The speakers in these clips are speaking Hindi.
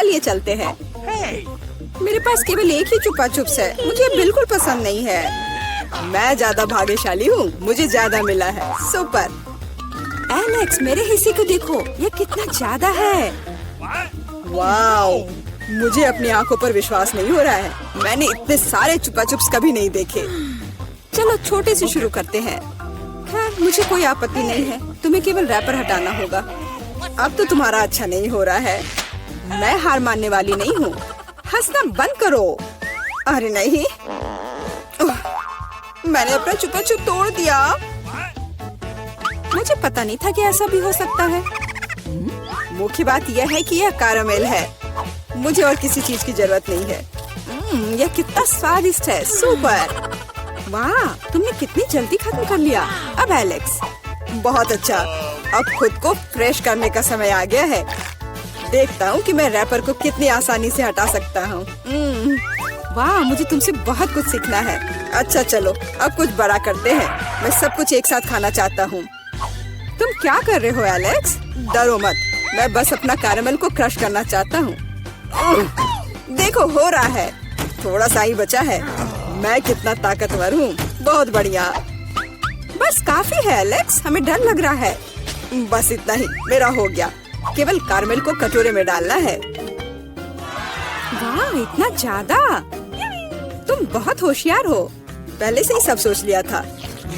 चलिए चलते हैं। मेरे पास केवल एक ही चुपा चुप्स है, मुझे बिल्कुल पसंद नहीं है। मैं ज्यादा भाग्यशाली हूँ, मुझे ज्यादा मिला है। सुपर। एलेक्स, मेरे हिस्से को देखो, ये कितना ज्यादा है। वाओ, मुझे अपनी आंखों पर विश्वास नहीं हो रहा है। मैंने इतने सारे चुपा चुप्स कभी नहीं देखे। चलो छोटे से शुरू करते हैं। खैर, मुझे कोई आपत्ति नहीं है। तुम्हें केवल रैपर हटाना होगा। अब तो तुम्हारा अच्छा नहीं हो रहा है। मैं हार मानने वाली नहीं हूँ। हंसना बंद करो। अरे नहीं, मैंने अपना चुपा चुप तोड़ दिया। मुझे पता नहीं था कि ऐसा भी हो सकता है। मुख्य बात यह है कि यह कैरामेल है। मुझे और किसी चीज की जरूरत नहीं है। यह कितना स्वादिष्ट है। सुपर। वाह, तुमने कितनी जल्दी खत्म कर लिया। अब एलेक्स, बहुत अच्छा। अब खुद को फ्रेश करने का समय आ गया है। देखता हूँ कि मैं रैपर को कितनी आसानी से हटा सकता हूँ। वाह, मुझे तुमसे बहुत कुछ सीखना है। अच्छा चलो, अब कुछ बड़ा करते हैं। मैं सब कुछ एक साथ खाना चाहता हूँ। तुम क्या कर रहे हो एलेक्स? डरो मत, मैं बस अपना कैरामेल को क्रश करना चाहता हूँ। देखो, हो रहा है। थोड़ा सा ही बचा है। मैं कितना ताकतवर हूँ। बहुत बढ़िया। बस काफी है एलेक्स, हमें डर लग रहा है। बस इतना ही, मेरा हो गया। केवल कैरामेल को कटोरे में डालना है। वाह, इतना ज्यादा। तुम बहुत होशियार हो। पहले से ही सब सोच लिया था।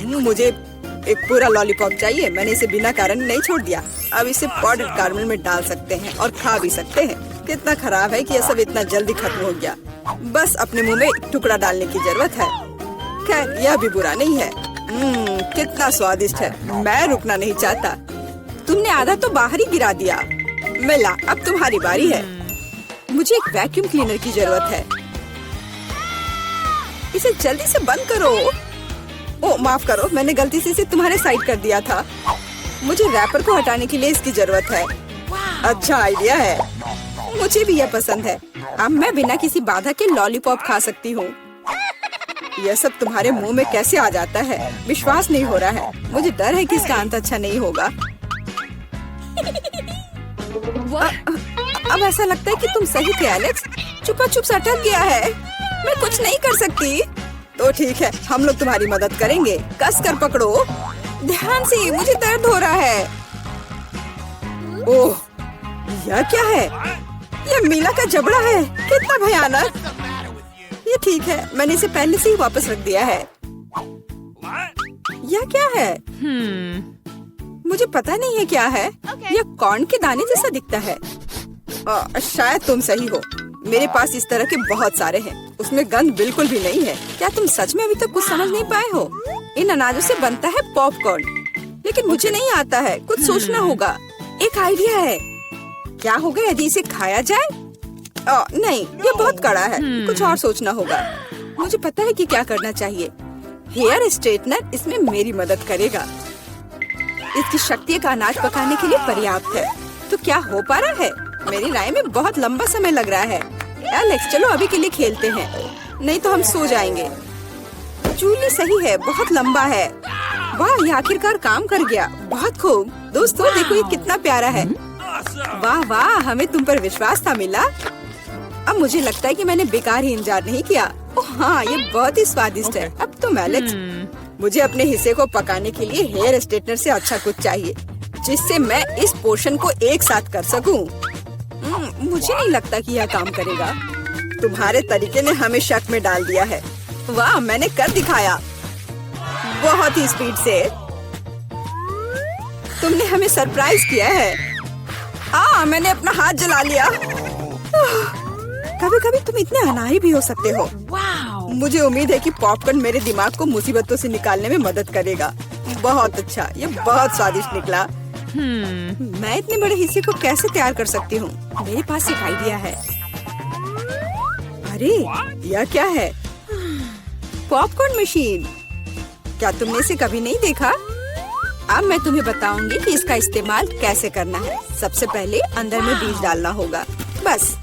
मुझे एक पूरा लॉलीपॉप चाहिए। मैंने इसे बिना कारण नहीं छोड़ दिया। अब इसे पाउडर कैरामेल में डाल सकते हैं और खा भी सकते हैं। कितना खराब है कि यह सब इतना जल्दी खत्म हो गया। बस अपने मुंह में एक टुकड़ा डालने की जरूरत है। खैर, यह भी बुरा नहीं है। कितना स्वादिष्ट है। मैं रुकना नहीं चाहता। तुमने आधा तो बाहर ही गिरा दिया। मिला, अब तुम्हारी बारी है। मुझे एक वैक्यूम क्लीनर की जरूरत है। इसे जल्दी से बंद करो। ओह, माफ करो, मैंने गलती से इसे तुम्हारे साइड कर दिया था। मुझे रैपर को हटाने के लिए इसकी जरूरत है। अच्छा आइडिया है। मुझे भी यह पसंद है। अब मैं बिना किसी बाधा के लॉलीपॉप खा सकती हूँ। यह सब तुम्हारे मुंह में कैसे आ जाता है? विश्वास नहीं हो रहा है। मुझे डर है कि इसका अंत अच्छा नहीं होगा। अब ऐसा लगता है कि तुम सही थे एलेक्स। चुपा चुप अटक गया है। मैं कुछ नहीं कर सकती। तो ठीक है, हम लोग तुम्हारी मदद करेंगे। कस कर पकड़ो। ध्यान से, मुझे दर्द हो रहा है। ओह, यह क्या है? यह मीला का जबड़ा है। कितना भयानक। ये ठीक है, मैंने इसे पहले से ही वापस रख दिया है। यह क्या है? मुझे पता नहीं है क्या है। यह कॉर्न के दाने जैसा दिखता है। शायद तुम सही हो। मेरे पास इस तरह के बहुत सारे हैं। उसमें गंध बिल्कुल भी नहीं है। क्या तुम सच में अभी तक कुछ समझ नहीं पाए हो? इन अनाजों से बनता है पॉपकॉर्न, लेकिन मुझे नहीं आता है। कुछ सोचना होगा। एक आइडिया है। क्या होगा यदि इसे खाया जाए? नहीं, ये बहुत कड़ा है। कुछ और सोचना होगा। मुझे पता है कि क्या करना चाहिए। हेयर स्ट्रेटनर इसमें मेरी मदद करेगा। इसकी शक्ति का अनाज पकाने के लिए पर्याप्त है। तो क्या हो पा रहा है? मेरी राय में बहुत लंबा समय लग रहा है। एलेक्स, चलो अभी के लिए खेलते हैं, नहीं तो हम सो जाएंगे। जूली सही है, बहुत लंबा है। वाह, ये आखिरकार काम कर गया। बहुत खूब। दोस्तों देखो, ये कितना प्यारा है। वाह वाह, हमें तुम पर विश्वास था मिला। अब मुझे लगता है कि मैंने बेकार ही इंतजार नहीं किया। ओह हाँ, ये बहुत ही स्वादिष्ट है। अब तुम एलेक्स, मुझे अपने हिस्से को पकाने के लिए हेयर स्ट्रेटनर से अच्छा कुछ चाहिए, जिससे मैं इस पोर्शन को एक साथ कर सकूं। मुझे नहीं लगता कि यह काम करेगा। तुम्हारे तरीके ने हमें शक में डाल दिया है। वाह, मैंने कर दिखाया। बहुत ही स्पीड से। तुमने हमें सरप्राइज किया है। मैंने अपना हाथ जला लिया। कभी कभी तुम इतने अनाड़ी भी हो सकते हो। मुझे उम्मीद है कि पॉपकॉर्न मेरे दिमाग को मुसीबतों से निकालने में मदद करेगा। बहुत अच्छा, ये बहुत स्वादिष्ट निकला। मैं इतने बड़े हिस्से को कैसे तैयार कर सकती हूँ? मेरे पास एक आइडिया है। अरे, यह क्या है? Popcorn machine. क्या तुमने इसे कभी नहीं देखा? अब मैं तुम्हें बताऊंगी कि इसका इस्तेमाल कैसे करना है। सबसे पहले अंदर में बीज डालना होगा। बस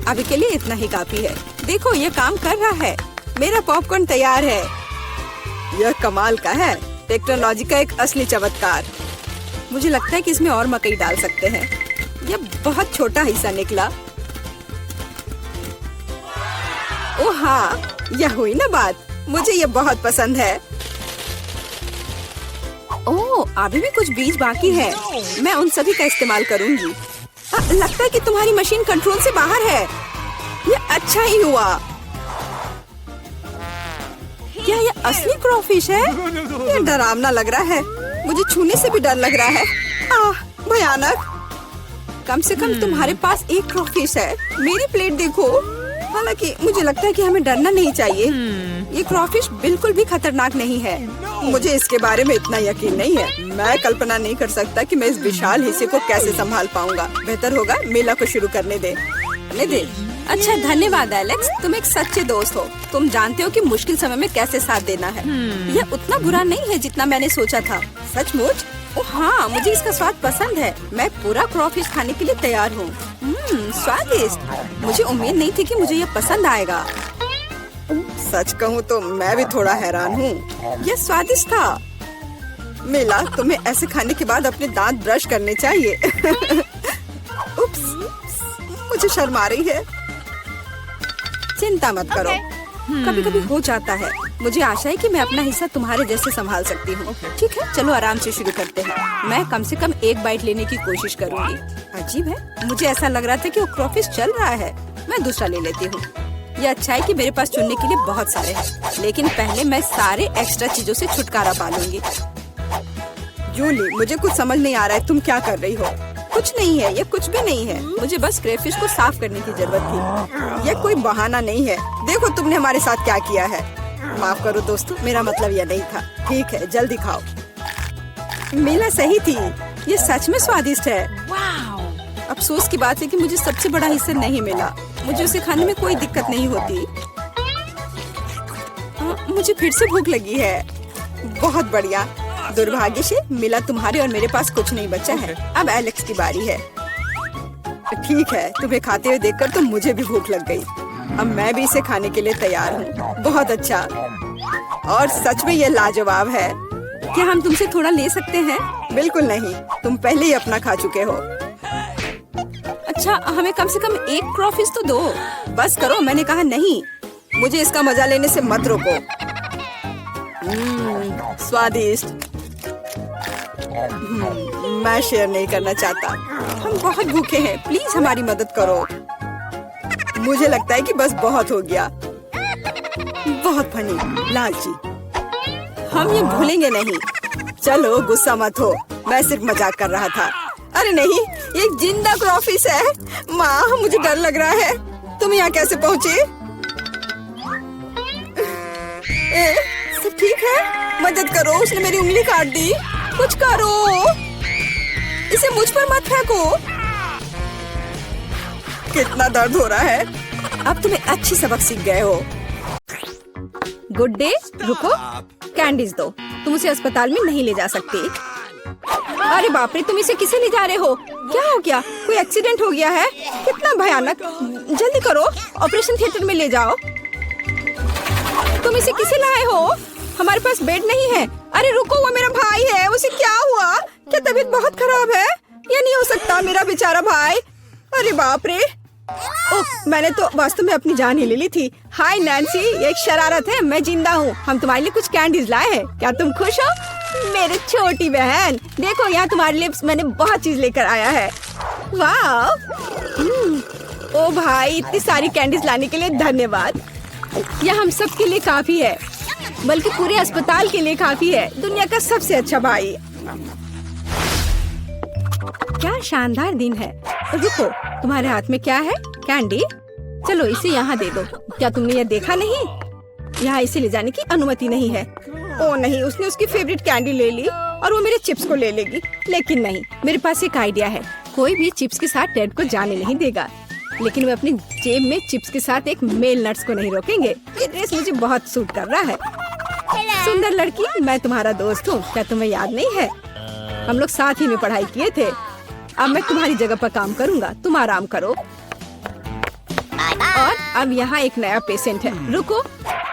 अभी के लिए इतना ही काफी है। देखो, ये काम कर रहा है। मेरा पॉपकॉर्न तैयार है। यह कमाल का है। टेक्नोलॉजी का एक असली चमत्कार। मुझे लगता है कि इसमें और मकई डाल सकते हैं। यह बहुत छोटा हिस्सा निकला। ओ हाँ, यह हुई ना बात। मुझे ये बहुत पसंद है। ओह, अभी भी कुछ बीज बाकी है। मैं उन सभी का इस्तेमाल करूंगी। लगता है कि तुम्हारी मशीन कंट्रोल से बाहर है। ये अच्छा ही हुआ। क्या ये असली क्रॉफिश है? ये डरावना लग रहा है। मुझे छूने से भी डर लग रहा है। भयानक। कम से कम तुम्हारे पास एक क्रॉफिश है। मेरी प्लेट देखो। हालांकि मुझे लगता है कि हमें डरना नहीं चाहिए। ये क्रॉफिश बिल्कुल भी खतरनाक नहीं है। मुझे इसके बारे में इतना यकीन नहीं है। मैं कल्पना नहीं कर सकता कि मैं इस विशाल हिस्से को कैसे संभाल पाऊंगा। बेहतर होगा मेला को शुरू करने दे। अच्छा, धन्यवाद एलेक्स, तुम एक सच्चे दोस्त हो। तुम जानते हो कि मुश्किल समय में कैसे साथ देना है। यह उतना बुरा नहीं है जितना मैंने सोचा था। सचमुच? ओह हाँ, मुझे इसका स्वाद पसंद है। मैं पूरा क्रॉफिश खाने के लिए तैयार हूँ। स्वादिष्ट। मुझे उम्मीद नहीं थी कि मुझे यह पसंद आएगा। सच कहूँ तो मैं भी थोड़ा हैरान हूँ। यह स्वादिष्ट था। मिला, तुम्हें ऐसे खाने के बाद अपने दांत ब्रश करने चाहिए। उप्स, मुझे शर्म आ रही है। चिंता मत करो, कभी कभी हो जाता है। मुझे आशा है कि मैं अपना हिस्सा तुम्हारे जैसे संभाल सकती हूँ। ठीक है, चलो आराम से शुरू करते हैं। मैं कम से कम एक बाइट लेने की कोशिश करूँगी। अजीब है, मुझे ऐसा लग रहा था कि वो क्रॉफिश चल रहा है। मैं दूसरा ले लेती हूँ। ये अच्छा है कि मेरे पास चुनने के लिए बहुत सारे हैं, लेकिन पहले मैं सारे एक्स्ट्रा चीजों से छुटकारा पा लूंगी। जूली, मुझे कुछ समझ नहीं आ रहा है, तुम क्या कर रही हो? कुछ नहीं है, ये कुछ भी नहीं है। मुझे बस क्रेफिश को साफ करने की जरूरत थी। ये कोई बहाना नहीं है। देखो तुमने हमारे साथ क्या किया है। माफ करो दोस्तों, मेरा मतलब यह नहीं था। ठीक है, जल्दी खाओ। मीला सही थी, ये सच में स्वादिष्ट है। अफसोस की बात है कि मुझे सबसे बड़ा हिस्सा नहीं मिला। मुझे उसे खाने में कोई दिक्कत नहीं होती। मुझे फिर से भूख लगी है। बहुत बढ़िया। दुर्भाग्य से मिला, तुम्हारे और मेरे पास कुछ नहीं बचा है। अब एलेक्स की बारी है। ठीक है, तुम्हें खाते हुए देखकर तो मुझे भी भूख लग गई। अब मैं भी इसे खाने के लिए तैयार हूँ। बहुत अच्छा, और सच में ये लाजवाब है। क्या हम तुमसे थोड़ा ले सकते हैं? बिल्कुल नहीं, तुम पहले ही अपना खा चुके हो। अच्छा, हमें कम से कम एक क्रॉफिश तो दो। बस करो, मैंने कहा नहीं। मुझे इसका मजा लेने से मत रोको। स्वादिष्ट। मैं शेयर नहीं करना चाहता। हम बहुत भूखे हैं, प्लीज हमारी मदद करो। मुझे लगता है कि बस बहुत हो गया। बहुत फनी, लालची। हम ये भूलेंगे नहीं। चलो गुस्सा मत हो, मैं सिर्फ मजाक कर रहा था। अरे नहीं, ये एक जिंदा क्रॉफिश है। माँ, मुझे डर लग रहा है। तुम यहाँ कैसे पहुँचे? सब ठीक है? मदद करो, उसने मेरी उंगली काट दी। कुछ करो, इसे मुझ पर मत फेंको। कितना दर्द हो रहा है। अब तुम्हें अच्छी सबक सीख गए हो। Good day. रुको, कैंडीज दो। तुम उसे अस्पताल में नहीं ले जा सकती। अरे बाप रे, तुम इसे किसे ले जा रहे हो? क्या हो गया? कोई एक्सीडेंट हो गया है? कितना भयानक। जल्दी करो, ऑपरेशन थिएटर में ले जाओ। तुम इसे किसे लाए हो? हमारे पास बेड नहीं है। अरे रुको, वो मेरा भाई है। उसे क्या हुआ? क्या तबीयत बहुत खराब है? ये नहीं हो सकता, मेरा बेचारा भाई। अरे बाप रे। ओह, मैंने तो वास्तव में अपनी जान ही ले ली थी। हाय नैन्सी, ये एक शरारत है। मैं जिंदा हूँ। हम तुम्हारे लिए कुछ कैंडीज लाए हैं। क्या तुम खुश हो? मेरी छोटी बहन, देखो यहाँ तुम्हारे लिए मैंने बहुत चीज लेकर आया है। वाह। ओ भाई, इतनी सारी कैंडीज लाने के लिए धन्यवाद। यह हम सब के लिए काफी है, बल्कि पूरे अस्पताल के लिए काफी है। दुनिया का सबसे अच्छा भाई। क्या शानदार दिन है। रुको, तुम्हारे हाथ में क्या है? कैंडी। चलो इसे यहाँ दे दो। क्या तुमने यह देखा नहीं? यहाँ इसे ले जाने की अनुमति नहीं है। ओ नहीं, उसने उसकी फेवरेट कैंडी ले ली और वो मेरे चिप्स को ले लेगी। लेकिन नहीं, मेरे पास एक आइडिया है। कोई भी चिप्स के साथ टेड को जाने नहीं देगा, लेकिन वे अपनी जेब में चिप्स के साथ एक मेल नट्स को नहीं रोकेंगे। ये ड्रेस मुझे बहुत सूट कर रहा है। सुंदर लड़की, मैं तुम्हारा दोस्त हूँ। क्या तुम्हें याद नहीं है? हम लोग साथ ही में पढ़ाई किए थे। अब मैं तुम्हारी जगह पर काम करूँगा, तुम आराम करो। और अब यहाँ एक नया पेशेंट है। रुको,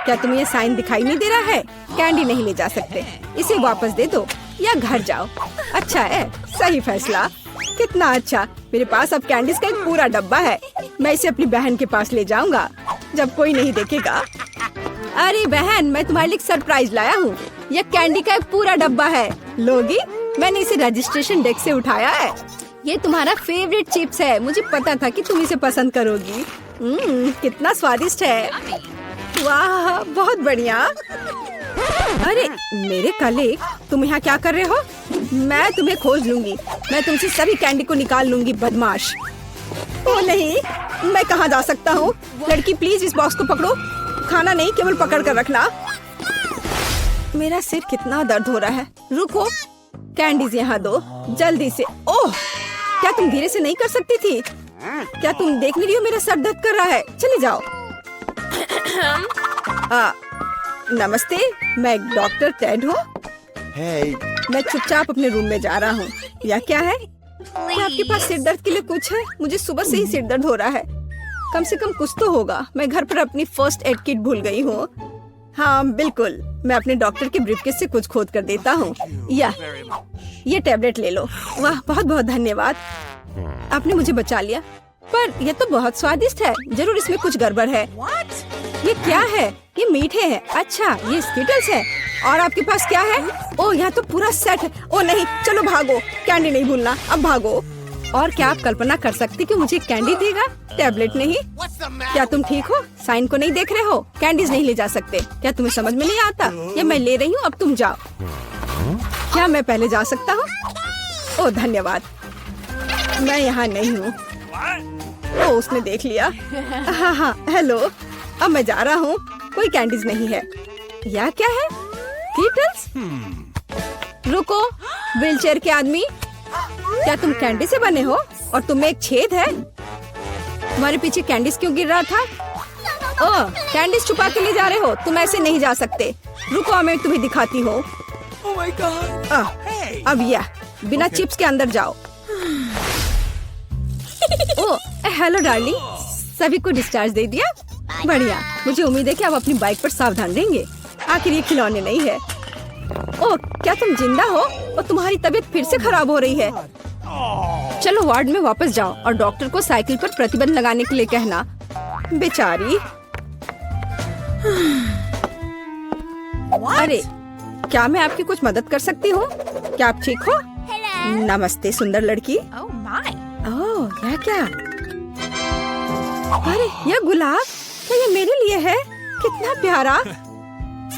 क्या तुम्हें ये साइन दिखाई नहीं दे रहा है? कैंडी नहीं ले जा सकते। इसे वापस दे दो या घर जाओ। अच्छा है, सही फैसला। कितना अच्छा। मेरे पास अब कैंडीज का एक पूरा डब्बा है। मैं इसे अपनी बहन के पास ले जाऊंगा। जब कोई नहीं देखेगा। अरे बहन, मैं तुम्हारे लिए सरप्राइज लाया हूँ। यह कैंडी का एक पूरा डब्बा है। लोगी? मैंने इसे रजिस्ट्रेशन डेस्क से उठाया है। ये तुम्हारा फेवरेट चिप्स है। मुझे पता था कि तुम इसे पसंद करोगी। कितना स्वादिष्ट है। वाह, बहुत बढ़िया। अरे मेरे कलीग, तुम यहाँ क्या कर रहे हो? मैं तुम्हें खोज लूंगी। मैं तुमसे सभी कैंडी को निकाल लूंगी, बदमाश। ओ नहीं, मैं कहाँ जा सकता हूँ? लड़की प्लीज इस बॉक्स को पकड़ो। खाना नहीं, केवल पकड़ कर रखना। मेरा सिर कितना दर्द हो रहा है। रुको, कैंडीज यहाँ दो जल्दी से। ओह, क्या तुम धीरे से नहीं कर सकती थी? क्या तुम देख नहीं रही हो मेरा सर दर्द कर रहा है? चले जाओ। नमस्ते, मैं डॉक्टर टेड हूँ। मैं चुपचाप अपने रूम में जा रहा हूँ। या क्या है? क्या आपके पास सिर दर्द के लिए कुछ है? मुझे सुबह से ही सिर दर्द हो रहा है। कम से कम कुछ तो होगा। मैं घर पर अपनी फर्स्ट एड किट भूल गई हूँ। हाँ बिल्कुल, मैं अपने डॉक्टर के ब्रीफकेस से कुछ खोद कर देता हूँ। या ये टैबलेट ले लो। वाह, बहुत बहुत धन्यवाद, आपने मुझे बचा लिया। पर यह तो बहुत स्वादिष्ट है। जरूर इसमें कुछ गड़बड़ है। ये क्या है? ये मीठे हैं। अच्छा, ये स्किटल्स है। और आपके पास क्या है? ओह, यहाँ तो पूरा सेट है। ओह नहीं, चलो भागो, कैंडी नहीं भूलना। अब भागो। और क्या आप कल्पना कर सकते कि मुझे कैंडी देगा, टैबलेट नहीं? क्या तुम ठीक हो? साइन को नहीं देख रहे हो? कैंडीज नहीं ले जा सकते। क्या तुम्हें समझ में नहीं आता? ये मैं ले रही हूँ, अब तुम जाओ। क्या मैं पहले जा सकता हूँ? ओह धन्यवाद, मैं यहाँ नहीं हूँ। ओह, उसने देख लिया। हाँ हाँ, हेलो, अब मैं जा रहा हूँ। कोई कैंडीज नहीं है। या क्या है? कीटल्स? रुको, व्हीलचेयर के आदमी, क्या तुम कैंडी से बने हो? और तुम्हें एक छेद है? तुम्हारे पीछे कैंडीज क्यों गिर रहा था? ओह, कैंडीज छुपा के ले जा रहे हो? तुम ऐसे नहीं जा सकते। रुको, मैं तुम्हें दिखाती हूँ। अब यह बिना चिप्स के अंदर जाओ। ओह हेलो डार्लिंग, सभी को डिस्चार्ज दे दिया? बढ़िया, मुझे उम्मीद है कि आप अपनी बाइक पर सावधान रहेंगे। आखिर ये खिलौने नहीं है। ओह, क्या तुम जिंदा हो? और तुम्हारी तबीयत फिर से खराब हो रही है। चलो वार्ड में वापस जाओ और डॉक्टर को साइकिल पर प्रतिबंध लगाने के लिए कहना। बेचारी। अरे, क्या मैं आपकी कुछ मदद कर सकती हूँ? क्या आप ठीक हो? नमस्ते सुंदर लड़की। ओह, यह क्या? अरे, यह गुलाब, क्या ये मेरे लिए है? कितना प्यारा।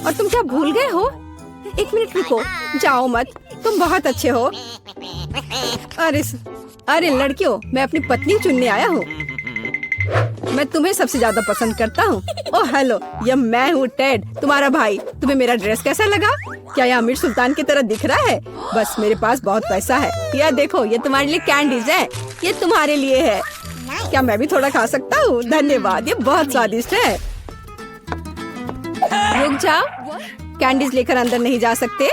और तुम क्या भूल गए हो? एक मिनट रुको, जाओ मत, तुम बहुत अच्छे हो। अरे लड़कियों, मैं अपनी पत्नी चुनने आया हूँ। मैं तुम्हें सबसे ज्यादा पसंद करता हूँ। ओह हेलो, यह मैं हूँ टेड, तुम्हारा भाई। तुम्हें मेरा ड्रेस कैसा लगा? क्या यह अमीर सुल्तान की तरह दिख रहा है? बस मेरे पास बहुत पैसा है। यह देखो, ये तुम्हारे लिए कैंडीज है। ये तुम्हारे लिए है। क्या मैं भी थोड़ा खा सकता हूँ? धन्यवाद, ये बहुत स्वादिष्ट है। रुक जाओ, कैंडीज लेकर अंदर नहीं जा सकते।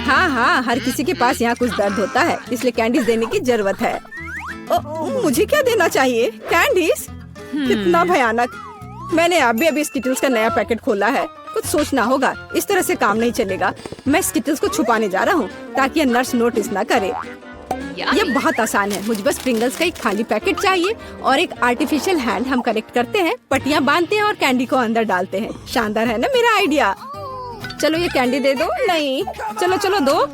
हाँ हाँ, हर किसी के पास यहाँ कुछ दर्द होता है, इसलिए कैंडीज देने की जरूरत है। मुझे क्या देना चाहिए? कैंडीज? कितना भयानक। मैंने अभी स्किटल्स का नया पैकेट खोला है। कुछ सोचना होगा, इस तरह से काम नहीं चलेगा। मैं स्किटल्स को छुपाने जा रहा हूँ ताकि यह नर्स नोटिस न करे। ये बहुत आसान है। मुझे बस प्रिंगल्स का एक खाली पैकेट चाहिए और एक आर्टिफिशियल हैंड। हम कलेक्ट करते हैं, पट्टियाँ बांधते हैं और कैंडी को अंदर डालते हैं। शानदार है ना मेरा आइडिया? चलो ये कैंडी दे दो। नहीं, चलो चलो दो।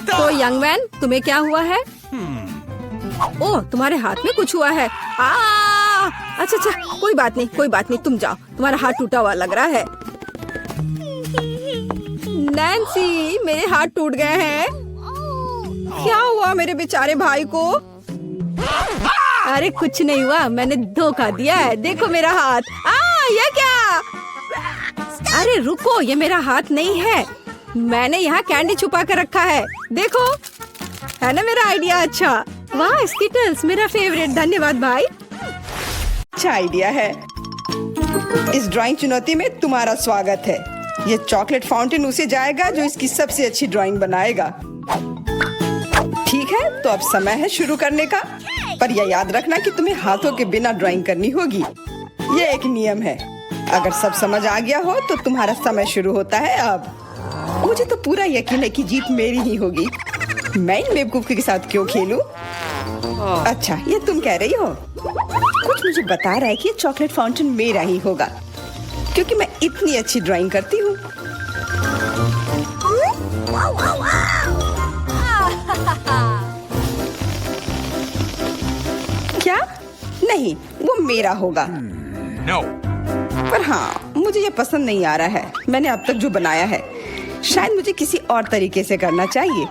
तो यंग मैन, तुम्हें क्या हुआ है? ओह, तुम्हारे हाथ में कुछ हुआ है। अच्छा, कोई बात नहीं, तुम जाओ। तुम्हारा हाथ टूटा हुआ लग रहा है। नैन्सी, मेरे हाथ टूट गए हैं। क्या हुआ मेरे बेचारे भाई को? अरे कुछ नहीं हुआ, मैंने धोखा दिया है। देखो मेरा हाथ। ये क्या? अरे रुको, ये मेरा हाथ नहीं है। मैंने यहाँ कैंडी छुपा कर रखा है। देखो, है ना मेरा आइडिया अच्छा? वाह, स्किटल्स मेरा फेवरेट। धन्यवाद भाई, अच्छा आइडिया है। इस ड्राइंग चुनौती में तुम्हारा स्वागत है। ये चॉकलेट फाउंटेन उसे जाएगा जो इसकी सबसे अच्छी ड्राइंग बनाएगा। ठीक है, तो अब समय है शुरू करने का। पर यह याद रखना कि तुम्हें हाथों के बिना ड्राइंग करनी होगी। ये एक नियम है। अगर सब समझ आ गया हो तो तुम्हारा समय शुरू होता है अब। मुझे तो पूरा यकीन है कि जीत मेरी ही होगी। मैं इन बेवकूफ के साथ क्यों खेलूं? अच्छा, ये तुम कह रही हो? कुछ कुछ मुझे बता रहा है कि ये चॉकलेट फाउंटेन मेरा ही होगा, क्योंकि मैं इतनी अच्छी ड्राइंग करती हूँ। क्या? नहीं, वो मेरा होगा। No. पर हाँ, मुझे ये पसंद नहीं आ रहा है। मैंने अब तक जो बनाया है, शायद मुझे किसी और तरीके से करना चाहिए।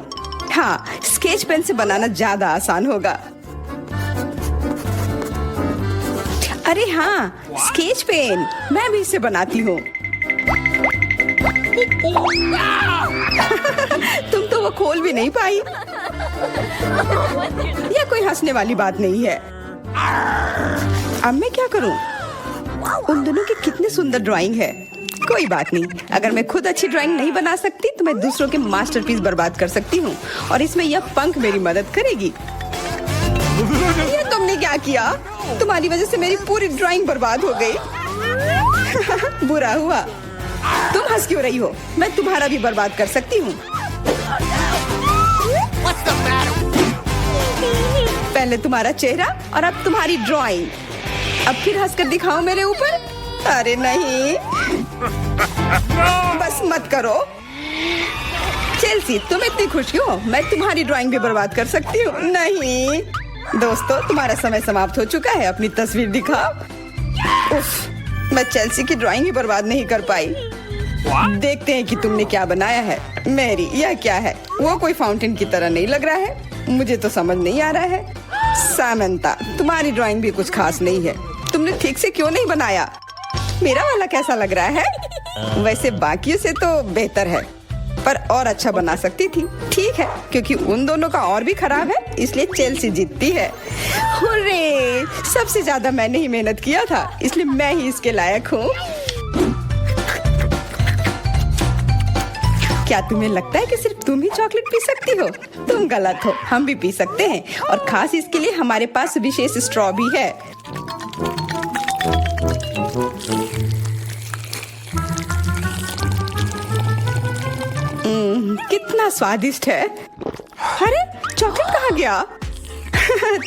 हाँ, स्केच पेन से बनाना ज्यादा आसान होगा। अरे हाँ, स्केच पेन, मैं भी इसे बनाती हूँ। तुम तो वो खोल भी नहीं पाई। यह कोई हंसने वाली बात नहीं है। अब मैं क्या करूँ? उन दोनों की कितनी सुंदर ड्राइंग है। कोई बात नहीं, अगर मैं खुद अच्छी ड्राइंग नहीं बना सकती तो मैं दूसरों के मास्टरपीस बर्बाद कर सकती हूँ, और इसमें यह पंख मेरी मदद करेगी। ये तुमने क्या किया? तुम्हारी वजह से मेरी पूरी ड्राइंग बर्बाद हो गई। बुरा हुआ। तुम हंस क्यों रही हो? मैं तुम्हारा भी बर्बाद कर सकती हूँ। पहले तुम्हारा चेहरा और अब तुम्हारी ड्राइंग। अब फिर हंसकर दिखाओ मेरे ऊपर। अरे नहीं, बस मत करो। चेल्सी, तुम इतनी खुश हो? मैं तुम्हारी ड्राइंग भी बर्बाद कर सकती हूँ। नहीं दोस्तों, तुम्हारा समय समाप्त हो चुका है। अपनी तस्वीर दिखाओ। उफ, मैं चेल्सी की ड्राइंग ही बर्बाद नहीं कर पाई। देखते हैं कि तुमने क्या बनाया है। मेरी, यह क्या है? वो कोई फाउंटेन की तरह नहीं लग रहा है। मुझे तो समझ नहीं आ रहा है। सामंता, तुम्हारी ड्राइंग भी कुछ खास नहीं है। तुमने ठीक से क्यों नहीं बनाया? मेरा वाला कैसा लग रहा है? वैसे बाकियों से तो बेहतर है, पर और अच्छा बना सकती थी। ठीक है, क्योंकि उन दोनों का और भी खराब है, इसलिए चेल्सी जीतती है। हुर्रे! सबसे ज्यादा मैंने ही मेहनत किया था, इसलिए मैं ही इसके लायक हूँ। क्या तुम्हें लगता है कि सिर्फ तुम ही चॉकलेट पी सकती हो? तुम गलत हो, हम भी पी सकते हैं, और खास इसके लिए हमारे पास विशेष स्ट्रॉ भी है। कितना स्वादिष्ट है। अरे चॉकलेट कहाँ गया?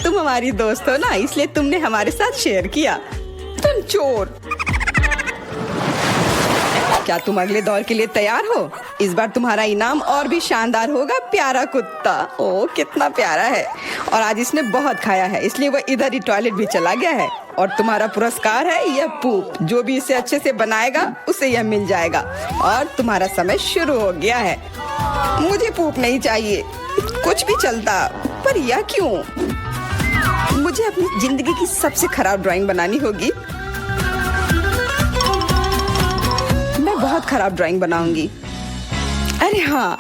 तुम हमारी दोस्त हो ना, इसलिए तुमने हमारे साथ शेयर किया। तुम चोर। क्या तुम अगले दौर के लिए तैयार हो? इस बार तुम्हारा इनाम और भी शानदार होगा, प्यारा कुत्ता। ओ कितना प्यारा है, और आज इसने बहुत खाया है, इसलिए वह इधर ही टॉयलेट भी चला गया है। और तुम्हारा पुरस्कार है यह पूप। जो भी इसे अच्छे से बनाएगा उसे यह मिल जाएगा। और तुम्हारा समय शुरू हो गया है। मुझे पूप नहीं चाहिए, कुछ भी चलता, पर यह क्यों? मुझे अपनी जिंदगी की सबसे खराब ड्राइंग बनानी होगी। मैं बहुत खराब ड्राइंग बनाऊंगी। अरे हाँ,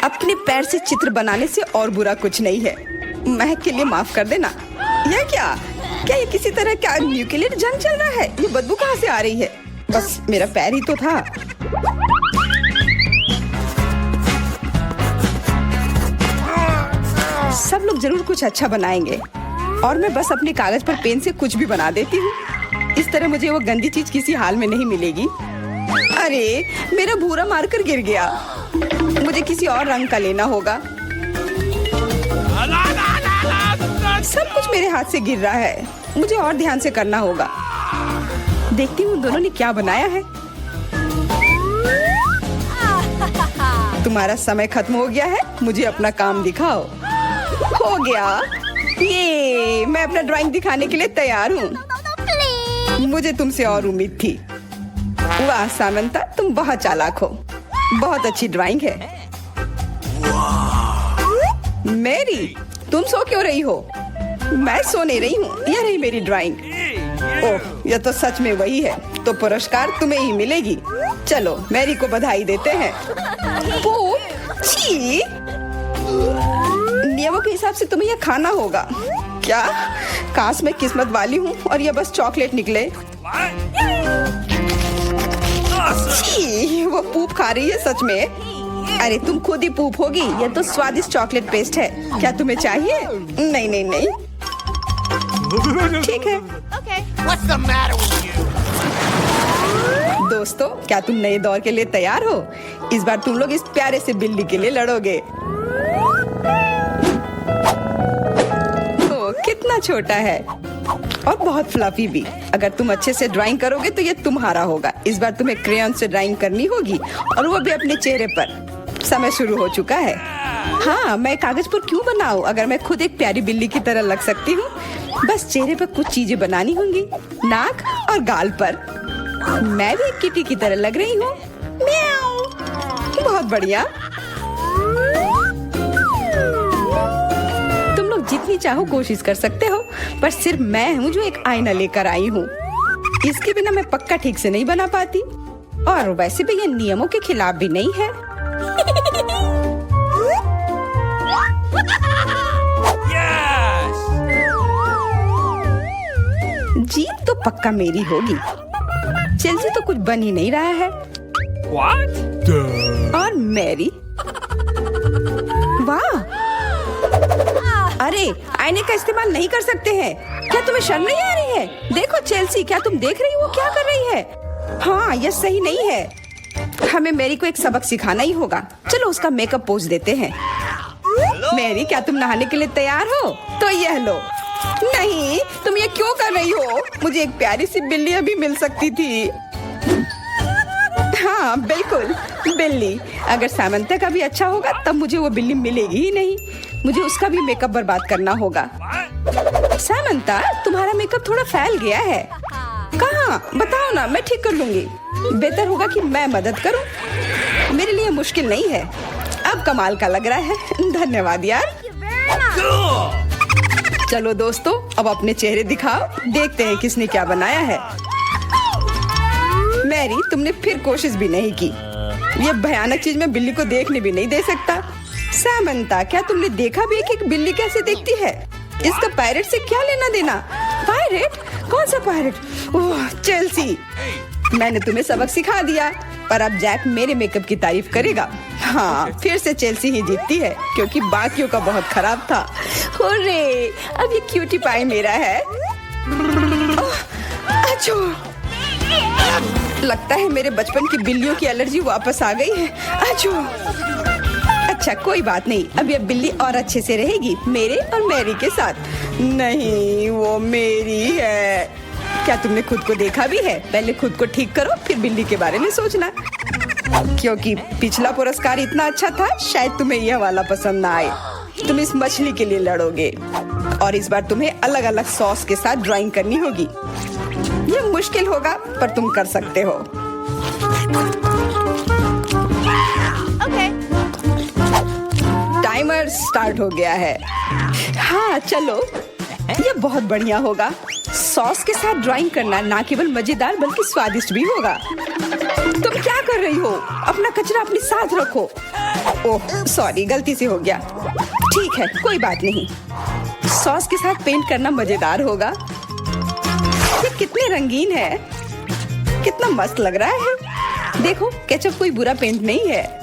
अपने पैर से चित्र बनाने से और बुरा कुछ नहीं है। महक के लिए माफ कर देना। यह क्या? क्या ये किसी तरह का न्यूक्लियर जंग चल रहा है? ये बदबू कहाँ से आ रही है? बस मेरा पैर ही तो था। सब लोग जरूर कुछ अच्छा बनाएंगे, और मैं बस अपने कागज पर पेन से कुछ भी बना देती हूँ। इस तरह मुझे वो गंदी चीज किसी हाल में नहीं मिलेगी। अरे मेरा भूरा मार्कर गिर गया, मुझे किसी और रंग का लेना होगा। सब कुछ मेरे हाथ से गिर रहा है, मुझे और ध्यान से करना होगा। देखती हूँ दोनों ने क्या बनाया है। तुम्हारा समय खत्म हो गया है, मुझे अपना काम दिखाओ। हो गया, ये मैं अपना ड्राइंग दिखाने के लिए तैयार हूँ। मुझे तुमसे और उम्मीद थी। वाह सामंता, तुम बहुत चालाक हो। बहुत अच्छी ड्राइंग है। मेरी, तुम सो क्यों रही हो? मैं सो नहीं रही हूँ, यह रही मेरी ड्राइंग। ओह, यह तो सच में वही है, तो पुरस्कार तुम्हें ही मिलेगी। चलो मैरी को बधाई देते हैं। छी, नियमों के हिसाब से तुम्हें यह खाना होगा। क्या? काश मैं किस्मत वाली हूँ और यह बस चॉकलेट निकले। छी, वो पूप खा रही है सच में। अरे तुम खुद ही पूप होगी, यह तो स्वादिष्ट चॉकलेट पेस्ट है। क्या तुम्हें चाहिए? नहीं नहीं नहीं, ठीक है। What's the matter with you? दोस्तों, क्या तुम नए दौर के लिए तैयार हो? इस बार तुम लोग इस प्यारे से बिल्ली के लिए लड़ोगे। ओह, कितना छोटा है। और बहुत फ्लफी भी। अगर तुम अच्छे से ड्राइंग करोगे तो ये तुम्हारा होगा। इस बार तुम्हें क्रेयॉन से ड्राइंग करनी होगी और वो भी अपने चेहरे पर। समय शुरू हो चुका है। हाँ, मैं कागज पर क्यों बनाऊं अगर मैं खुद एक प्यारी बिल्ली की तरह लग सकती हूँ। बस चेहरे पर कुछ चीजें बनानी होंगी, नाक और गाल पर। मैं भी एक किटी की तरह लग रही हूँ। म्याऊ। बहुत बढ़िया। तुम लोग जितनी चाहो कोशिश कर सकते हो, पर सिर्फ मैं हूँ जो एक आईना लेकर आई हूँ। इसके बिना मैं पक्का ठीक से नहीं बना पाती, और वैसे भी ये नियमों के खिलाफ भी नहीं है। जीत तो पक्का मेरी होगी। चेल्सी तो कुछ बन ही नहीं रहा है। What? और मैरी, वाह! अरे, आईने का इस्तेमाल नहीं कर सकते हैं। क्या तुम्हें शर्म नहीं आ रही है? देखो चेल्सी, क्या तुम देख रही हो वो क्या कर रही है? हाँ, यह सही नहीं है। हमें मैरी को एक सबक सिखाना ही होगा। चलो उसका मेकअप पोज देते हैं। मैरी, क्या तुम नहाने के लिए तैयार हो? तो यह लो। नहीं, तुम ये क्यों कर रही हो? मुझे एक प्यारी सी बिल्ली अभी मिल सकती थी। हाँ बिल्कुल, बिल्ली। अगर सामंता का भी अच्छा होगा तब मुझे वो बिल्ली मिलेगी ही नहीं। मुझे उसका भी मेकअप बर्बाद करना होगा। सामंता, तुम्हारा मेकअप थोड़ा फैल गया है। कहाँ? बताओ ना, मैं ठीक कर लूंगी। बेहतर होगा कि मैं मदद करूं। मेरे लिए मुश्किल नहीं है। अब कमाल का लग रहा है। धन्यवाद यार। चलो दोस्तों, अब अपने चेहरे दिखाओ। देखते हैं किसने क्या बनाया है। मैरी, तुमने फिर कोशिश भी नहीं की। ये भयानक चीज मैं बिल्ली को देखने भी नहीं दे सकता। सामंता, क्या तुमने देखा भी कि एक बिल्ली कैसे दिखती है? इसका पायरेट से क्या लेना देना? पायरेट? कौन सा पायरेट? ओह चेल्सी, मैंने तुम्हें सबक सिखा दिया, पर अब जैक मेरे मेकअप की तारीफ करेगा। हाँ, फिर से चेल्सी ही जीतती है क्योंकि बाकियों का बहुत खराब था। हुर्रे, अब ये क्यूटी पाई मेरा है। अच्छा, लगता है मेरे बचपन की बिल्लियों की एलर्जी वापस आ गई है। अच्छा कोई बात नहीं, अब ये बिल्ली और अच्छे से रहेगी मेरे और मैरी के साथ। नहीं, वो मेरी है। क्या तुमने खुद को देखा भी है? पहले खुद को ठीक करो, फिर बिल्ली के बारे में सोचना। क्योंकि पिछला पुरस्कार इतना अच्छा था, शायद तुम्हें यह वाला पसंद ना आए। तुम इस मछली के लिए लड़ोगे और इस बार तुम्हें अलग अलग सॉस के साथ ड्राइंग करनी होगी। ये मुश्किल होगा, पर तुम कर सकते हो। टाइमर स्टार्ट हो गया है। हाँ चलो, ये बहुत बढ़िया होगा। सॉस के साथ ड्राइंग करना न केवल मजेदार बल्कि स्वादिष्ट भी होगा। तुम क्या कर रही हो? अपना कचरा अपने साथ रखो। ओह सॉरी, गलती से हो गया। ठीक है, कोई बात नहीं। सॉस के साथ पेंट करना मजेदार होगा। ये कितने रंगीन है, कितना मस्त लग रहा है। देखो, केचप कोई बुरा पेंट नहीं है।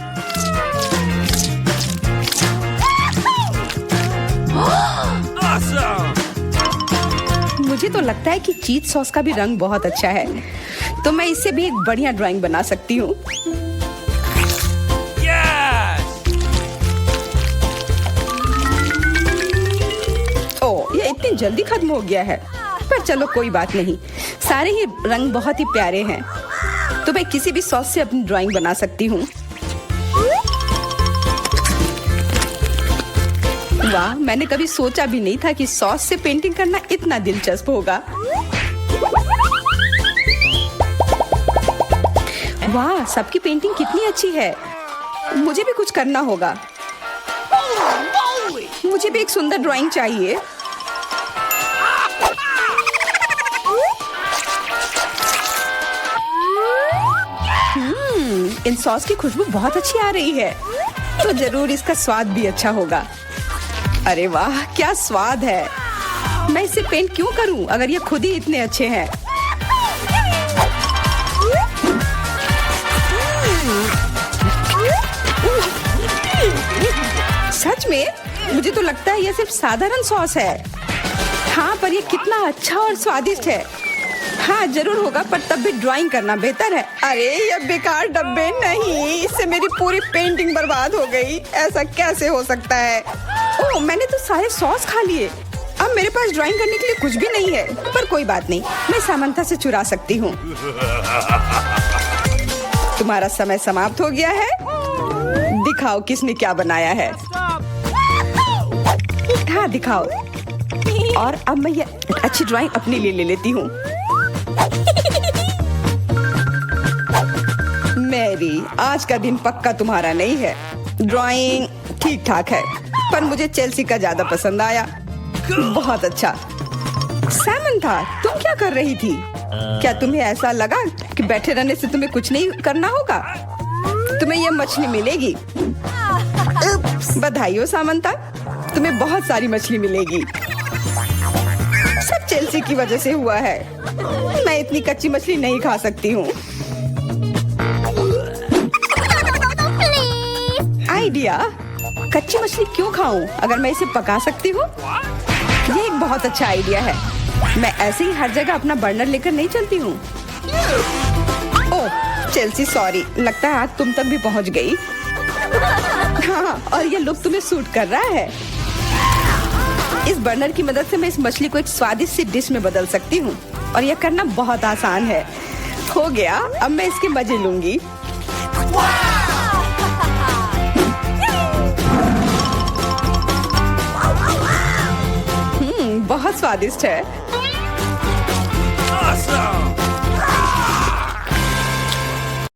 Awesome! मुझे तो लगता है कि चीज सॉस का भी रंग बहुत अच्छा है, तो मैं इससे भी एक बढ़िया ड्राइंग बना सकती हूँ। ओह, ये इतनी जल्दी खत्म हो गया है। पर चलो कोई बात नहीं, सारे ही रंग बहुत ही प्यारे हैं, तो मैं किसी भी सॉस से अपनी ड्राइंग बना सकती हूँ। वाह, मैंने कभी सोचा भी नहीं था कि सॉस से पेंटिंग करना इतना दिलचस्प होगा। वाह, सबकी पेंटिंग कितनी अच्छी है। मुझे भी कुछ करना होगा। मुझे भी एक सुंदर ड्राइंग चाहिए। इन सॉस की खुशबू बहुत अच्छी आ रही है, तो जरूर इसका स्वाद भी अच्छा होगा। अरे वाह, क्या स्वाद है। मैं इसे पेंट क्यों करूं अगर ये खुद ही इतने अच्छे हैं। सच में? मुझे तो लगता है ये सिर्फ साधारण सॉस है। हाँ, पर ये कितना अच्छा और स्वादिष्ट है। हाँ जरूर होगा, पर तब भी ड्राइंग करना बेहतर है। अरे ये बेकार डब्बे, नहीं, इससे मेरी पूरी पेंटिंग बर्बाद हो गई। ऐसा कैसे हो सकता है? ओह, मैंने तो सारे सॉस खा लिए। अब मेरे पास ड्राइंग करने के लिए कुछ भी नहीं है, पर कोई बात नहीं, मैं सामंथा से चुरा सकती हूँ। तुम्हारा समय समाप्त हो गया है। दिखाओ किसने क्या बनाया है। हाँ दिखाओ। और अब मैं ये अच्छी ड्राइंग अपने लिए ले लेती हूँ। मैरी, आज का दिन पक्का तुम्हारा नहीं है। ड्राइंग ठीक ठाक है, पर मुझे चेल्सी का ज्यादा पसंद आया। बहुत अच्छा। सामंथा, तुम क्या कर रही थी? क्या तुम्हें ऐसा लगा कि बैठे रहने से तुम्हें कुछ नहीं करना होगा? तुम्हें यह मछली मिलेगी। बधाई हो सामंथा, तुम्हें बहुत सारी मछली मिलेगी। सब चेल्सी की वजह से हुआ है। मैं इतनी कच्ची मछली नहीं खा सकती हूँ। आइडिया, कच्ची मछली क्यों खाऊं अगर मैं इसे पका सकती हूँ? ये एक बहुत अच्छा आइडिया है। मैं ऐसे ही हर जगह अपना बर्नर लेकर नहीं चलती हूँ। ओह चेल्सी, सॉरी, लगता है आज तुम तक भी पहुँच गई। हाँ, और ये लुक तुम्हें सूट कर रहा है। इस बर्नर की मदद से मैं इस मछली को एक स्वादिष्ट सी डिश में बदल सकती हूँ, और यह करना बहुत आसान है। हो गया, अब मैं इसके मजे लूंगी। बहुत स्वादिष्ट है। Awesome!